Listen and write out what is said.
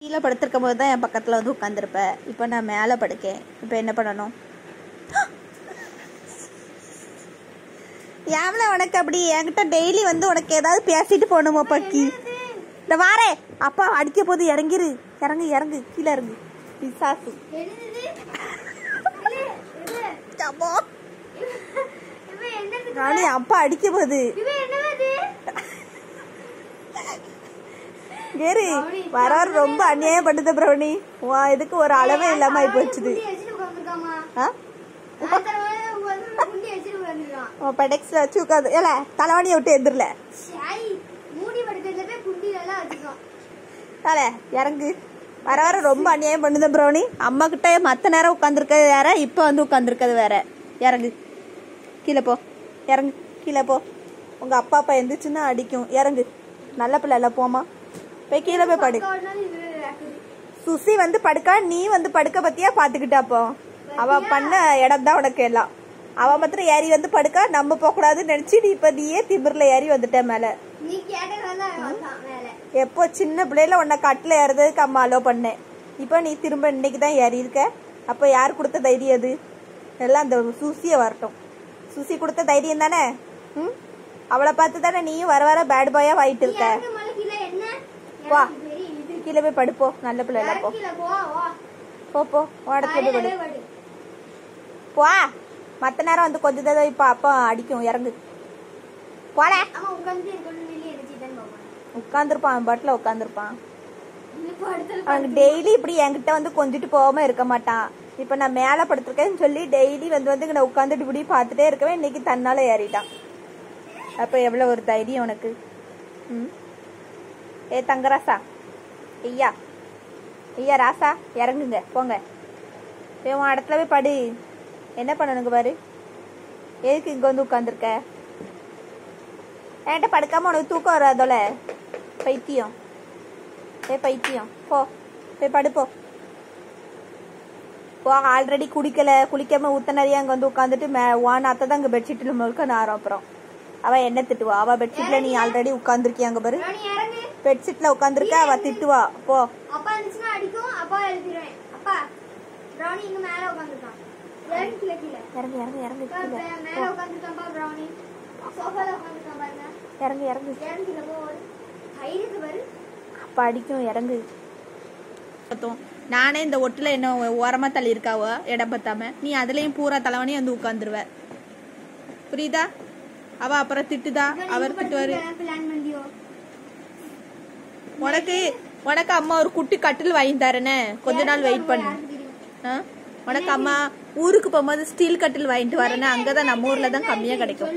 கீழே படுத்திருக்கும் போது தான் என் பக்கத்தில் வந்து உட்காந்துருப்பேன். இப்போ நான் மேலே படுக்கேன். இப்போ என்ன பண்ணணும்? ஏம்ல உனக்கு அப்படி என்கிட்ட டெய்லி வந்து உனக்கு ஏதாவது பேசிட்டு போகணுமா பக்கி? இந்த வாரே அப்பா அடிக்க போது இறங்கிரு. இறங்கு இறங்கு கீழே இறங்கு. பிசாசு ராணி அப்பா அடிக்க போது கேரு வர ரொம்ப அநியாயம் பண்ணுது பிரௌனி. இதுக்கு ஒரு அளவே இல்லாம ஆயி போச்சுது. பெடெக்ஸ்ல வச்சு உட்காந்து ஏல தலைவாணியை விட்டு எந்திரல தலை இறங்கு. வர வர ரொம்ப அநியாயம் பண்ணுது பிரௌனி. அம்மா கிட்ட மத்த நேரம் உட்காந்துருக்கிறது வேற, இப்ப வந்து உட்காந்துருக்கிறது வேற. இறங்கு கீழே போ. இறங்கு கீழே போ. உங்க அப்பா அப்பா எந்திரிச்சுன்னா அடிக்கும். இறங்கு. நல்ல பிள்ளை இல்ல போமா. போய் கீழே போய் படு. சுசி வந்து படுக்க நீ வந்து படுக்க பத்தியா பாத்துக்கிட்டாப்போ. அவ பண்ண இடம் தான் உனக்கு எல்லாம். அவ மாத்திரம் ஏறி வந்து படுக்க நம்ம போக கூடாதுன்னு நினைச்சு நீ இப்ப நீயே திமிர்ல ஏறி வந்துட்ட மேல. எப்போ சின்ன பிள்ளைல உன்னை கட்டில ஏறதுக்கு அம்மா அலோ பண்ணேன். இப்ப நீ திரும்ப இன்னைக்குதான் ஏறி இருக்க. அப்ப யார் கொடுத்த தைரியம் அது? எல்லாம் அந்த சுசிய வரட்டும். சுசி கொடுத்த தைரியம் தானே. அவளை பார்த்து தானே நீயும் வர வர பேட் பாயா ஆயிட்டு இருக்க. வா கீழே போய் படுப்போ. நல்ல பிள்ளை இல்ல போ போ போ. இடத்துல போய் படு. போ. மத்த நேரம் வந்து கொஞ்ச தடவை இப்ப அப்பா அடிக்கும். இறங்கு போல. உட்காந்துருப்பான் பட்ல உட்காந்துருப்பான். அவனுக்கு டெய்லி இப்படி என்கிட்ட வந்து கொஞ்சிட்டு போகாம இருக்க மாட்டான். இப்ப நான் மேல படுத்திருக்கேன்னு சொல்லி டெய்லி வந்து நான் உட்காந்துட்டு இப்படி பாத்துட்டே இருக்கவே இன்னைக்கு தன்னால ஏறிட்டான். அப்ப எவ்வளவு ஒரு தைரியம் உனக்கு. ஏ தங்கராசா ஐயா ஐயா ராசா இறங்குங்க போங்க. உன் இடத்துல போய் படு. என்ன பண்ணணுங்க பாரு. எதுக்கு இங்க வந்து உட்காந்துருக்க? என்கிட்ட படுக்காம உனக்கு தூக்கம் வராதோல. பைத்தியம். ஏ பைத்தியம் போ போய் படுப்போ. போ. ஆல்ரெடி குளிக்காம ஊத்தனறியா அங்க வந்து உட்காந்துட்டு வான் அத்தான் அங்க பெட்ஷீட்ல முழுக்க நாரம். அப்புறம் அவ என்ன திட்டுவா? அவ பெட்ஷீட்ல நீ ஆல்ரெடி உட்காந்துருக்கியா அங்க பாரு. பெட்ஷீட்ல உட்காந்துருக்க அவ திட்டுவா. போ. இறங்கு இறங்கு இறங்கு இறங்கு இறங்கு. அப்ப அடிக்கும். இறங்கு. நானே இந்த ஒட்டுல என்ன ஓரமா தள்ளி இருக்காவோ இடம் பத்தாம நீ அதுலயும் பூரா தலைவனே வந்து உட்காந்துருவ. புரியுதா? அவ அப்புறம் திட்டுதா. அவர் திட்டுவாரு. உனக்கு அம்மா ஒரு குட்டி கட்டில் வாங்கி தரேன்னு கொஞ்ச நாள் வெயிட் பண்ணு. உனக்கு அம்மா ஊருக்கு போகும்போது ஸ்டீல் கட்டில் வாங்கிட்டு வரேன்னு. அங்கதான் நம்ம ஊர்ல தான் கம்மியா கிடைக்கும்.